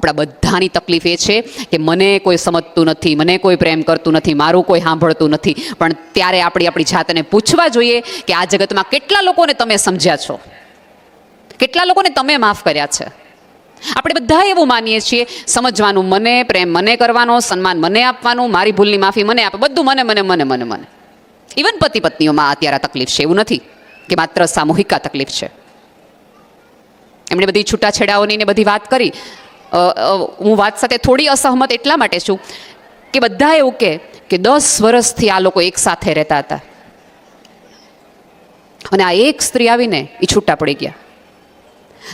આપણા બધાની તકલીફ એ છે કે મને કોઈ સમજતું નથી, મને કોઈ પ્રેમ કરતું નથી, મારું કોઈ સાંભળતું નથી. પણ ત્યારે આપણી જાતને પૂછવા જોઈએ કે આ જગતમાં કેટલા લોકોને તમે સમજ્યા છો, કેટલા લોકોને તમે માફ કર્યા છે. આપણે બધા એવું માનીએ છીએ, સમજવાનું મને, પ્રેમ મને કરવાનો, સન્માન મને આપવાનું, મારી ભૂલની માફી મને આપે, બધું મને મને મને મને મને. ઇવન પતિ પત્નીઓમાં અત્યારે તકલીફ છે, એવું નથી કે માત્ર સામૂહિક આ તકલીફ છે. એમણે બધી છૂટાછેડાઓની ને બધી વાત કરી. હું વાત સાથે થોડી અસહમત એટલા માટે છું કે બધા એવું કે 10 વર્ષથી આ લોકો એક સાથે રહેતા હતા અને આ એક સ્ત્રી આવીને એ છૂટા પડી ગયા.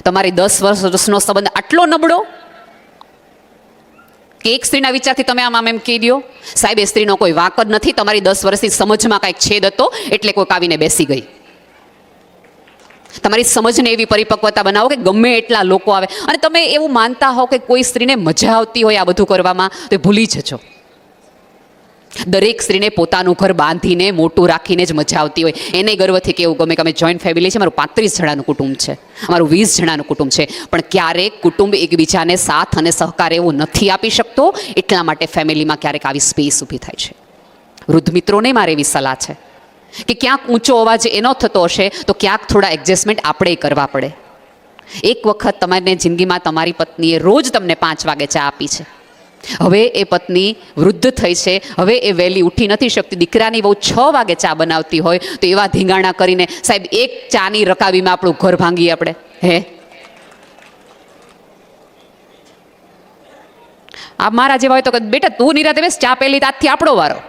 તમારી 10 વર્ષનો સંબંધ આટલો નબળો કે એક સ્ત્રીના વિચારથી તમે આમ એમ કહી દો, સાહેબ એ સ્ત્રીનો કોઈ વાંક જ નથી, તમારી 10 વર્ષની સમજમાં કાંઈક છેદ હતો એટલે કોઈક આવીને બેસી ગઈ. તમારી સમજને એવી પરિપક્વતા બનાવો કે ગમે એટલા લોકો આવે અને તમે એવું માનતા હો કે કોઈ સ્ત્રીને મજા આવતી હોય આ બધું કરવામાં, તો એ ભૂલી જજો. દરેક સ્ત્રીને પોતાનું ઘર બાંધીને મોટું રાખીને જ મજા આવતી હોય. એને ગર્વથી કેવું ગમે કે અમે જોઈન્ટ ફેમિલી છે, મારું 35 જણાનું કુટુંબ છે, અમારું 20 જણાનું કુટુંબ છે. પણ ક્યારેક કુટુંબ એકબીજાને સાથ અને સહકાર એવો નથી આપી શકતો, એટલા માટે ફેમિલીમાં ક્યારેક આવી સ્પેસ ઊભી થાય છે. વૃદ્ધ મિત્રોને મારે એવી સલાહ છે કે ક્યાંક ઊંચો અવાજ એનો થતો હશે તો ક્યાંક થોડા એડજસ્ટમેન્ટ આપણે કરવા પડે. એક વખત તમારી જિંદગીમાં તમારી પત્નીએ રોજ તમને 5 વાગે ચા આપી છે. હવે એ પત્ની વૃદ્ધ થઈ છે, હવે એ વહેલી ઉઠી નથી શકતી. દીકરાની બહુ 6 વાગે ચા બનાવતી હોય તો એવા ધીંગાણા કરીને સાહેબ એક ચાની રકાબીમાં આપણું ઘર ભાંગીએ આપણે. આ મારા જેવા હોય તો બેટા તું નિરાતે બેસ, ચા પેલી તાજથી આપણો વારો.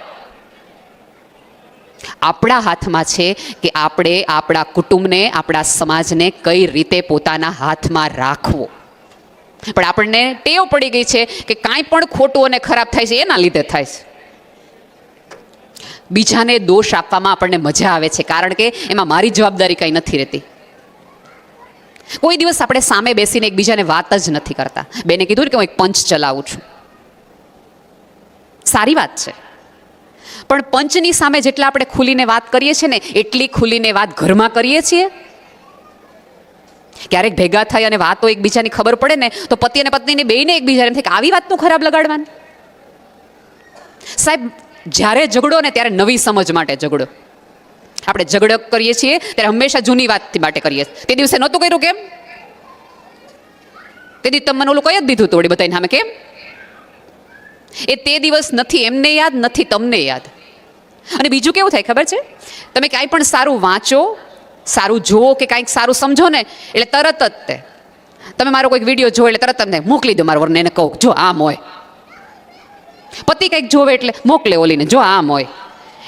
આપણા હાથમાં છે કે આપણે આપણા કુટુંબને, આપણા સમાજને કઈ રીતે પોતાના હાથમાં રાખવો. પણ આપણને ટેવ પડી ગઈ છે કે કાંઈ પણ ખોટું અને ખરાબ થાય છે એના લીધે થાય છે. બીજાને દોષ આપવામાં આપણને મજા આવે છે કારણ કે એમાં મારી જવાબદારી કંઈ નથી રહેતી. કોઈ દિવસ આપણે સામે બેસીને એકબીજાને વાત જ નથી કરતા. બેને કીધું કે હું એક પંચ ચલાવું છું, સારી વાત છે. પણ પંચની સામે જેટલા આપણે ખુલીને વાત કરીએ છીએ ને એટલી ખુલીને વાત ઘરમાં કરીએ છીએ. ક્યારેક ભેગા થાય અને વાતો એકબીજાની ખબર પડે ને તો પતિ અને પત્નીને બેયને એકબીજાને એમ થાય કે આવી વાતનું ખરાબ લગાડવાનું. સાહેબ જ્યારે ઝઘડો ને ત્યારે નવી સમજ માટે ઝઘડો. આપણે ઝઘડો કરીએ છીએ ત્યારે હંમેશા જૂની વાત માટે કરીએ. તે દિવસે નહોતું કર્યું કેમ? તે દિવસે તમે મને ઓલું કહી જ દીધું હતું બધાને સામે કેમ? એ તે દિવસ નથી એમને યાદ, નથી તમને યાદ. અને બીજું કેવું થાય ખબર છે? તમે કાંઈ પણ સારું વાંચો, સારું જુઓ કે કાંઈક સારું સમજો ને એટલે તરત જ તમે મારો કોઈક વિડીયો જોવો એટલે તરત તમને મોકલી દો મારા વરને, એને કહું જો આમ હોય. પતિ કંઈક જોવે એટલે મોકલે ઓલીને જો આમ હોય.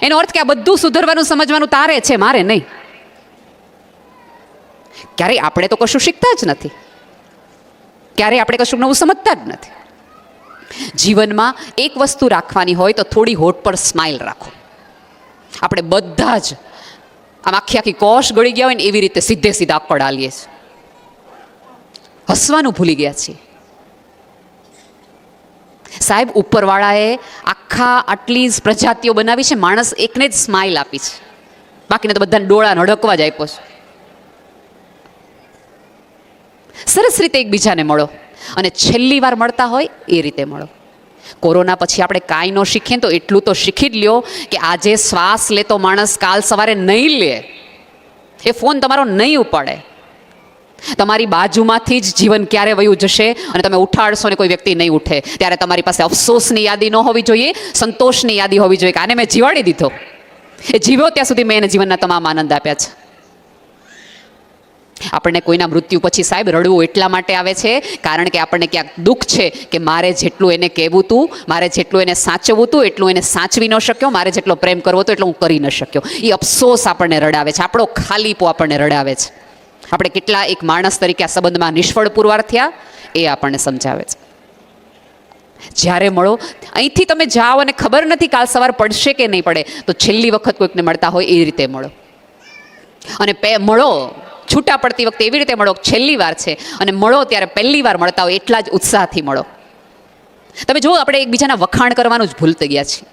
એનો અર્થ કે આ બધું સુધરવાનું સમજવાનું તારે છે, મારે નહીં. ક્યારેય આપણે તો કશું શીખતા જ નથી, ક્યારેય આપણે કશું નવું સમજતા જ નથી. જીવનમાં એક વસ્તુ રાખવાની હોય તો થોડી હોઠ પર સ્માઇલ રાખો. આપણે બધા જ આમ આખી કોશ ગળી ગયા હોય ને એવી રીતે સીધે સીધા આકડ આલીએ છીએ, હસવાનું ભૂલી ગયા છીએ. સાહેબ ઉપરવાળાએ આટલી પ્રજાતિઓ બનાવી છે, માણસ એકને જ સ્માઇલ આપી છે, બાકીને તો બધાને ડોળાને હડકવા જ આપ્યો છે. સરસ રીતે એકબીજાને મળો અને છેલ્લી વાર મળતા હોય એ રીતે મળો. કોરોના પછી આપણે કાંઈ ન શીખીએ તો એટલું તો શીખી જ લ્યો કે આજે શ્વાસ લેતો માણસ કાલ સવારે નહીં લે, એ ફોન તમારો નહીં ઉપાડે. તમારી બાજુમાંથી જ જીવન ક્યારે વયું જશે અને તમે ઉઠાડશો ને કોઈ વ્યક્તિ નહીં ઉઠે ત્યારે તમારી પાસે અફસોસની યાદી ન હોવી જોઈએ, સંતોષની યાદી હોવી જોઈએ કે આને મેં જીવાડી દીધો, એ જીવ્યો ત્યાં સુધી મેં એને જીવનના તમામ આનંદ આપ્યા છે. આપણને કોઈના મૃત્યુ પછી સાહેબ રડવું એટલા માટે આવે છે કારણ કે આપણને ક્યાંક દુઃખ છે કે મારે જેટલું એને કહેવું હતું, મારે જેટલું એને સાચવવું હતું એટલું એને સાચવી ન શક્યો, મારે જેટલો પ્રેમ કરવો હતો એટલો હું કરી ન શક્યો. એ અફસોસ આપણને રડાવે છે, આપણો ખાલીપો આપણને રડાવે છે. આપણે કેટલા એક માણસ તરીકે આ સંબંધમાં નિષ્ફળ પુરવાર થયા એ આપણને સમજાવે છે. જ્યારે મળો, અહીંથી તમે જાઓ અને ખબર નથી કાલ સવાર પડશે કે નહીં પડે, તો છેલ્લી વખત કોઈકને મળતા હોય એ રીતે મળો. અને મળો છૂટા પડતી વખતે એવી રીતે મળો, છેલ્લી વાર છે અને મળો ત્યારે પહેલી વાર મળતા હોય એટલા જ ઉત્સાહથી મળો. તમે જુઓ આપણે એકબીજાના વખાણ કરવાનું જ ભૂલતી ગયા છીએ.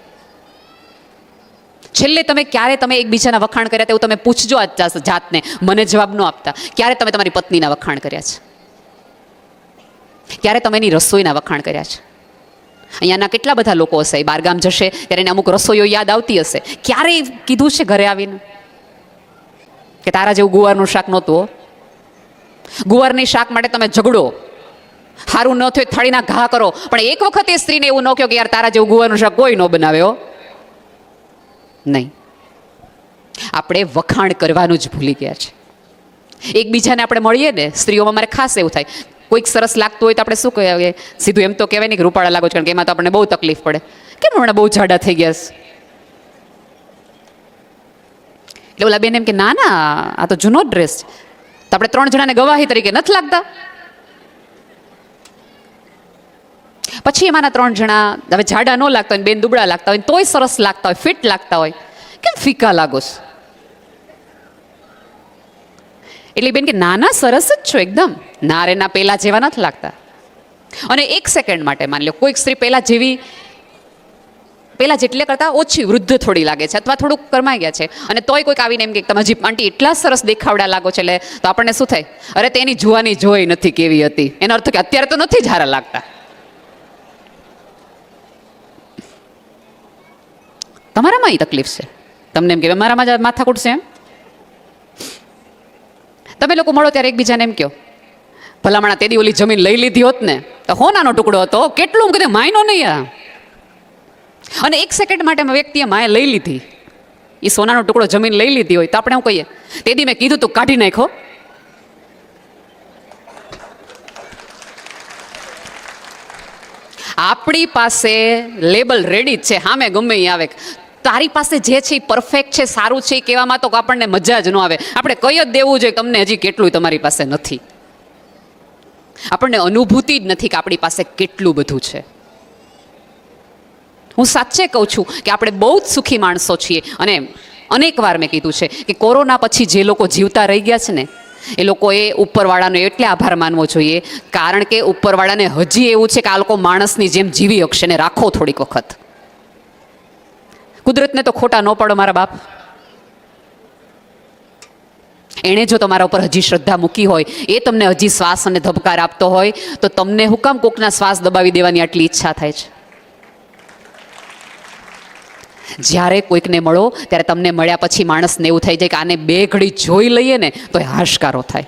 છેલ્લે તમે ક્યારે તમે એકબીજાના વખાણ કર્યા તેવું તમે પૂછજો આ જાતને, મને જવાબ ન આપતા. ક્યારે તમે તમારી પત્નીના વખાણ કર્યા છે? ક્યારે તમે એની રસોઈના વખાણ કર્યા છે? અહીંયાના કેટલા બધા લોકો હશે, એ બહારગામ જશે ત્યારે એને અમુક રસોઈઓ યાદ આવતી હશે. ક્યારેય કીધું છે ઘરે આવીને કે તારા જેવું ગુવારનું શાક નહોતું હો, ગુવારની શાક માટે તમે ઝઘડો, સારું ન થયું થાળીના ઘા કરો, પણ એક વખત એ સ્ત્રીને એવું ન કહો કે યાર તારા જેવું ગુવારનું શાક કોઈ ન બનાવે હો. નહીં, આપણે વખાણ કરવાનું જ ભૂલી ગયા છે. એકબીજાને આપણે મળીએ ને, સ્ત્રીઓમાં મારે ખાસ એવું થાય, કોઈક સરસ લાગતું હોય તો આપણે શું કહેવાય, સીધું એમ તો કહેવાય નહીં કે રૂપાળા લાગો છો, કારણ કે એમાં તો આપણને બહુ તકલીફ પડે. કેમ હમણાં બહુ જાડા થઈ ગયા છે? એટલે ઓલા બેન એમ કે ના ના આ તો જૂનો ડ્રેસ છે. તો આપણે 3 જણાને ગવાહી તરીકે નથી લાગતા? પછી એમાંના 3 જણા હવે જાડા ન લાગતા હોય, બેન દુબળા લાગતા હોય, તોય સરસ લાગતા હોય, ફિટ લાગતા હોય, કેમ ફીકા લાગો છો? એટલે બેન કે નાના સરસ જ છો એકદમ, ના રે ના પહેલા જેવા નથી લાગતા. અને 1 સેકન્ડ માટે માની લો કોઈક સ્ત્રી પહેલા જેટલે કરતાં ઓછી વૃદ્ધ થોડી લાગે છે, અથવા થોડુંક કરમાઈ ગયા છે, અને તોય કોઈક આવીને એમ કે તમે હજી આંટી એટલા સરસ દેખાવડા લાગો છે, એટલે તો આપણને શું થાય, અરે તેની જુવાની જોઈ નથી કેવી હતી, એનો અર્થ કે અત્યારે તો નથી જ હારા લાગતા. તમારામાં એ તકલીફ છે, તમને એમ કે મારામાં જ માથાકૂટ છે એમ. તમે લોકો મળો ત્યારે એકબીજાને એમ કહો, ભલામણા તેદી ઓલી જમીન લઈ લીધી હોત ને તો હોનાનો ટુકડો હતો, કેટલું કીધું માયનો નહીં આ. અને 1 સેકન્ડ માટે વ્યક્તિએ માએ લઈ લીધી, એ સોનાનો ટુકડો જમીન લઈ લીધી હોય તો આપણે શું કહીએ, તેદી મેં કીધું તું કાઢી નાખો. આપણી પાસે લેબલ રેડી જ છે, સામે ગમે એ આવે, તારી પાસે જે છે એ પરફેક્ટ છે, સારું છે, એ કહેવામાં તો આપણને મજા જ ન આવે. આપણે કહી જ દેવું જોઈએ તમને હજી કેટલું તમારી પાસે નથી. આપણને અનુભૂતિ જ નથી કે આપણી પાસે કેટલું બધું છે. હું સાચે કહું છું કે આપણે બહુ જ સુખી માણસો છીએ. અને અનેક વાર મેં કીધું છે કે કોરોના પછી જે લોકો જીવતા રહી ગયા છે ને, એ લોકોએ ઉપરવાળાનો એટલે આભાર માનવો જોઈએ, કારણ કે ઉપરવાળાને હજી એવું છે કે આ લોકો માણસની જેમ જીવી શકશે ને. રાખો થોડીક વખત, કુદરતને તો ખોટા ન પાડો મારા બાપ. એણે જો તમારા ઉપર હજી શ્રદ્ધા મૂકી હોય, એ તમને હજી શ્વાસ અને ધબકાર આપતો હોય, તો તમને હું કામ કોકના શ્વાસ દબાવી દેવાની આટલી ઈચ્છા થાય છે? જ્યારે કોઈકને મળો ત્યારે તમને મળ્યા પછી માણસને એવું થઈ જાય કે આને 2 ઘડી જોઈ લઈએ ને તો એ હાશકારો થાય.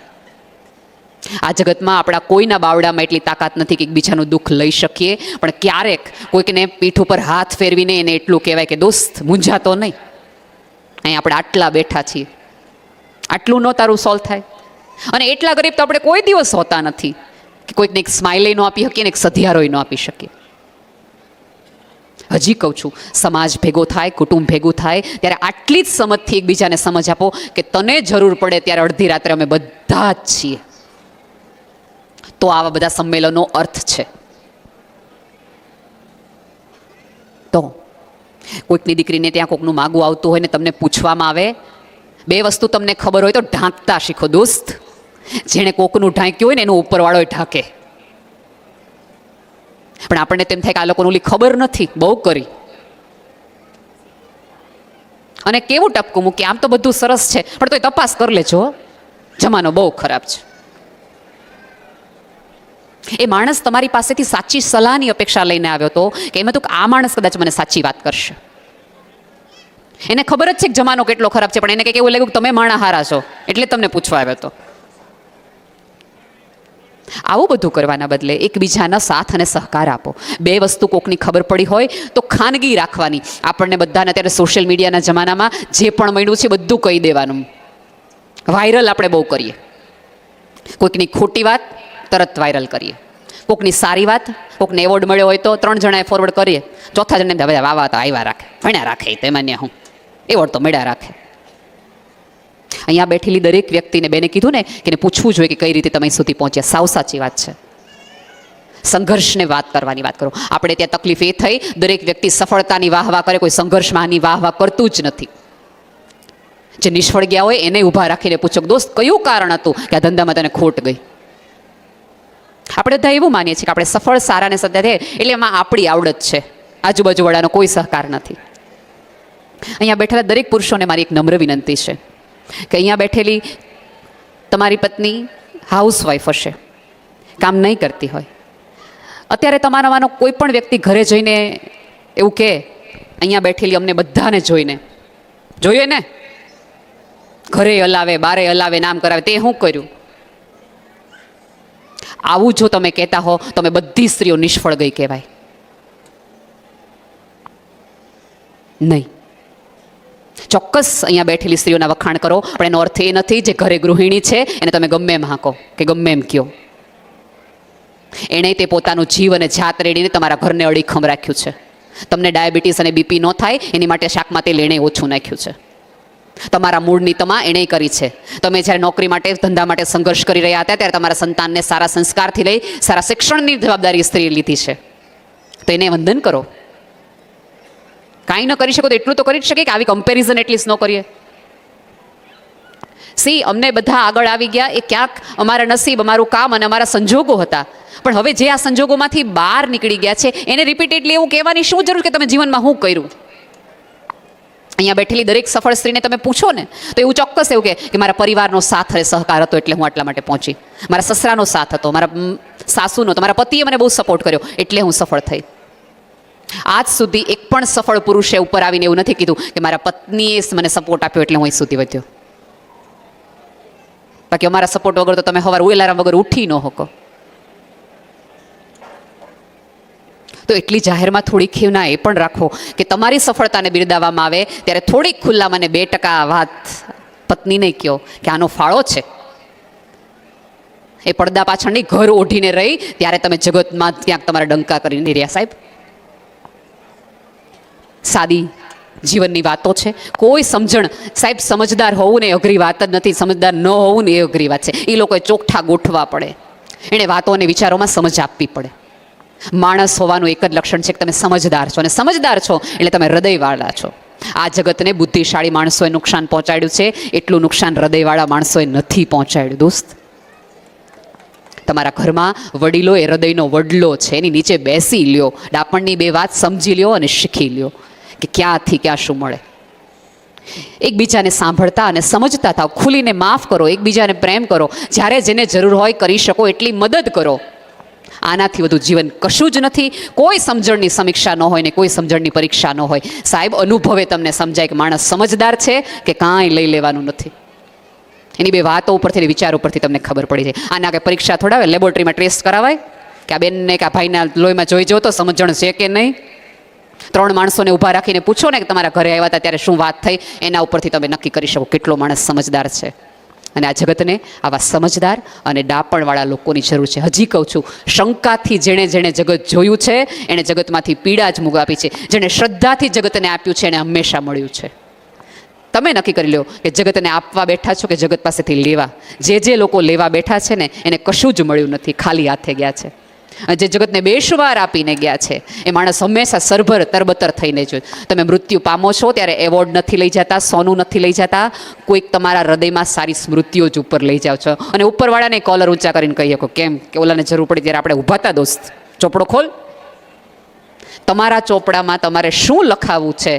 આ જગતમાં આપણા કોઈના બાવડામાં એટલી તાકાત નથી કે એકબીજાનું દુઃખ લઈ શકીએ, પણ ક્યારેક કોઈકને પીઠ ઉપર હાથ ફેરવીને એને એટલું કહેવાય કે દોસ્ત મૂંઝાતો નહીં, અહીં આપણે આટલા બેઠા છીએ, આટલું ન તારું સોલ્વ થાય. અને એટલા ગરીબ તો આપણે કોઈ દિવસ હોતા નથી કે કોઈકને એક સ્માઇલ ન આપી શકીએ ને એક સધિયારોય ન આપી શકીએ. હજી કહું છું, સમાજ ભેગો થાય, કુટુંબ ભેગું થાય ત્યારે આટલી જ સમજથી એકબીજાને સમજ આપો કે તને જરૂર પડે ત્યારે અડધી રાત્રે અમે બધા જ છીએ. તો આવા બધા સંમેલનો અર્થ છે. તો કોઈકની દીકરીને ત્યાં કોઈકનું માગું આવતું હોય ને તમને પૂછવામાં આવે, 2 વસ્તુ તમને ખબર હોય તો ઢાંકતા શીખો દોસ્ત. જેણે કોકનું ઢાંક્યું હોય ને એનું ઉપરવાળો ઢાંકે. પણ આપણને તેમ થાય કે આ લોકોને ઓલી ખબર નથી, બહુ કરી અને કેવું ટપકું મૂકી, આમ તો બધું સરસ છે પણ તોય તપાસ કરી લેજો, જમાનો બહુ ખરાબ છે. એ માણસ તમારી પાસેથી સાચી સલાહની અપેક્ષા લઈને આવ્યો હતો કે એમાં તો આ માણસ કદાચ મને સાચી વાત કરશે. એને ખબર જ છે કે જમાનો કેટલો ખરાબ છે, પણ એને કંઈક એવું લાગ્યું કે તમે માણા હારા છો એટલે તમને પૂછવા આવ્યો હતો. આવું બધું કરવાના બદલે એકબીજાના સાથ અને સહકાર આપો. 2 વસ્તુ કોકની ખબર પડી હોય તો ખાનગી રાખવાની. આપણને બધાને અત્યારે સોશિયલ મીડિયાના જમાનામાં જે પણ મળ્યું છે બધું કહી દેવાનું. વાયરલ આપણે બહુ કરીએ. કોઈકની ખોટી વાત તરત વાયરલ કરીએ, કોકની સારી વાત, કોકને એવોર્ડ મળ્યો હોય તો 3 જણાએ ફોરવર્ડ કરીએ, ચોથા જણાને હવે વાવા તો આવ્યા રાખે, ભણ્યા રાખે, તેમાં હું એવોર્ડ તો મળ્યા રાખે. અહીંયા બેઠેલી દરેક વ્યક્તિને બેને કીધું ને કે એને પૂછવું જોઈએ કે કઈ રીતે તમે સુધી પહોંચ્યા. સાવ સાચી વાત છે. સંઘર્ષને વાત કરવાની વાત કરો. આપણે ત્યાં તકલીફ એ થઈ, દરેક વ્યક્તિ સફળતાની વાહવા કરે, કોઈ સંઘર્ષમાંની વાહવા કરતું જ નથી. જે નિષ્ફળ ગયા હોય એને ઊભા રાખીને પૂછો, દોસ્ત કયું કારણ હતું કે આ ધંધામાં તને ખોટ ગઈ? આપણે બધા એવું માનીએ છીએ કે આપણે સફળ સારાને સત્ય થયે એટલે એમાં આપણી આવડત છે, આજુબાજુવાળાનો કોઈ સહકાર નથી. અહીંયા બેઠેલા દરેક પુરુષોને મારી એક નમ્ર વિનંતી છે કે અહીંયા બેઠેલી તમારી પત્ની હાઉસવાઈફ હશે, કામ નહીં કરતી હોય, અત્યારે તમારામાંનો કોઈ પણ વ્યક્તિ ઘરે જઈને એવું કહે, અહીંયા બેઠેલી અમને બધાને જોઈને જોઈએ ને, ઘરે હલાવે, બારે હલાવે, નામ કરાવે, તે શું કર્યું? આવું જો તમે કહેતા હો, તમે બધી સ્ત્રીઓ નિષ્ફળ ગઈ કહેવાય નહીં. ચોક્કસ અહીંયા બેઠેલી સ્ત્રીઓના વખાણ કરો, પણ એનો અર્થ એ નથી જે ઘરે ગૃહિણી છે એને તમે ગમે એમ હાંકો કે ગમે એમ કહો. એણે તે પોતાનું જીવ અને જાત રેડીને તમારા ઘરને અડીખમ રાખ્યું છે. તમને ડાયાબિટીસ અને બીપી ન થાય એની માટે શાકમાં તેલ એણે ઓછું નાખ્યું છે. તમારા મૂળની તમા એણે કરી છે. તમે જ્યારે નોકરી માટે, ધંધા માટે સંઘર્ષ કરી રહ્યા હતા ત્યારે તમારા સંતાનને સારા સંસ્કારથી લઈ સારા શિક્ષણની જવાબદારી સ્ત્રીએ લીધી છે. તો એને વંદન કરો. કાંઈ ન કરી શકો તો એટલું તો કરી જ શકે કે આવી કમ્પેરિઝન એટલીસ્ટ ન કરીએ. અમને બધા આગળ આવી ગયા એ ક્યાંક અમારા નસીબ, અમારું કામ અને અમારા સંજોગો હતા. પણ હવે જે આ સંજોગોમાંથી બહાર નીકળી ગયા છે એને રિપીટેડલી એવું કહેવાની શું જરૂર કે તમે જીવનમાં શું કર્યું? અહીંયા બેઠેલી દરેક સફળ સ્ત્રીને તમે પૂછો ને તો એવું ચોક્કસ એવું કે મારા પરિવારનો સાથ અને સહકાર હતો એટલે હું આટલા માટે પહોંચી, મારા સસરાનો સાથ હતો, મારા સાસુનો, તમારા પતિએ મને બહુ સપોર્ટ કર્યો એટલે હું સફળ થઈ. આજ સુધી એક પણ સફળ પુરુષે ઉપર આવીને એવું નથી કીધું કે મારા પત્નીએ મને સપોર્ટ આપ્યો એટલે હું અહીં સુધી વધ્યો. બાકી અમારા સપોર્ટ વગર તો તમે સવાર અલાર્મ વગર ઉઠી ન શકો. તો એટલી જાહેરમાં થોડી ખેવના એ પણ રાખો કે તમારી સફળતાને બિરદાવવામાં આવે ત્યારે થોડીક ખુલ્લા મને 2% વાત પત્નીને કહો કે આનો ફાળો છે. એ પડદા પાછળની ઘર ઓઢીને રહી ત્યારે તમે જગતમાં ક્યાંક તમારા ડંકા કરીને રહ્યા. સાહેબ, સાદી જીવનની વાતો છે. કોઈ સમજણ, સાહેબ સમજદાર હોવું ને એ અઘરી વાત જ નથી, સમજદાર ન હોવું ને એ અઘરી વાત છે. એ લોકોએ ચોખ્ઠા ગોઠવા પડે, એણે વાતો અને વિચારોમાં સમજ આપવી પડે. માણસ હોવાનું એક જ લક્ષણ છે કે તમે સમજદાર છો, અને સમજદાર છો એટલે તમે હૃદયવાળા છો. આ જગતને બુદ્ધિશાળી માણસોએ નુકસાન પહોંચાડ્યું છે, એટલું નુકસાન હૃદયવાળા માણસોએ નથી પહોંચાડ્યું. દોસ્ત, તમારા ઘરમાં વડીલો એ હૃદયનો વડલો છે, એની નીચે બેસી લ્યો, ડાપણની 2 વાત સમજી લ્યો અને શીખી લ્યો કે ક્યાંથી ક્યાં શું મળે. એકબીજાને સાંભળતા અને સમજતા થાવ, ખુલીને માફ કરો, એકબીજાને પ્રેમ કરો, જ્યારે જેને જરૂર હોય કરી શકો એટલી મદદ કરો. આનાથી વધુ જીવન કશું જ નથી. કોઈ સમજણની સમીક્ષા ન હોય ને કોઈ સમજણની પરીક્ષા ન હોય. સાહેબ, અનુભવે તમને સમજાય કે માણસ સમજદાર છે કે કાંઈ લઈ લેવાનું નથી. એની 2 વાતો ઉપરથી, વિચાર ઉપરથી તમને ખબર પડી જાય. આના કે પરીક્ષા થોડા આવે, લેબોરેટરીમાં ટેસ્ટ કરાવાય કે આ બેનને કે આ ભાઈના લોહીમાં જોઈ જો તો સમજણ છે કે નહીં. 3 માણસોને ઊભા રાખીને પૂછો ને કે તમારા ઘરે આવ્યા હતા ત્યારે શું વાત થઈ, એના ઉપરથી તમે નક્કી કરી શકો કેટલો માણસ સમજદાર છે. અને આ જગતને આવા સમજદાર અને ડાપણવાળા લોકોની જરૂર છે. હજી કહું છું, શંકાથી જેણે જગત જોયું છે એણે જગતમાંથી પીડા જ આપી છે. જેણે શ્રદ્ધાથી જગતને આપ્યું છે એને હંમેશા મળ્યું છે. તમે નક્કી કરી લો કે જગતને આપવા બેઠા છો કે જગત પાસેથી લેવા. જે લોકો લેવા બેઠા છે ને એને કશું જ મળ્યું નથી, ખાલી હાથે ગયા છે. જે જગતને બેશવાર આપીને ગયા છે એ માણસ હંમેશા સરભર તરબતર થઈને જોઈ. તમે મૃત્યુ પામો છો ત્યારે એવોર્ડ નથી લઈ જતા, સોનું નથી લઈ જતા, કોઈક તમારા હૃદયમાં સારી સ્મૃતિઓ જ ઉપર લઈ જાઓ છો. અને ઉપરવાળાને કોલર ઊંચા કરીને કહી શકો, કેમ કે ઓલાને જરૂર પડી ત્યારે આપણે ઊભા હતા. દોસ્ત, ચોપડો ખોલ. તમારા ચોપડામાં તમારે શું લખાવવું છે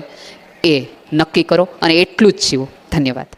એ નક્કી કરો અને એટલું જ જીવો. ધન્યવાદ.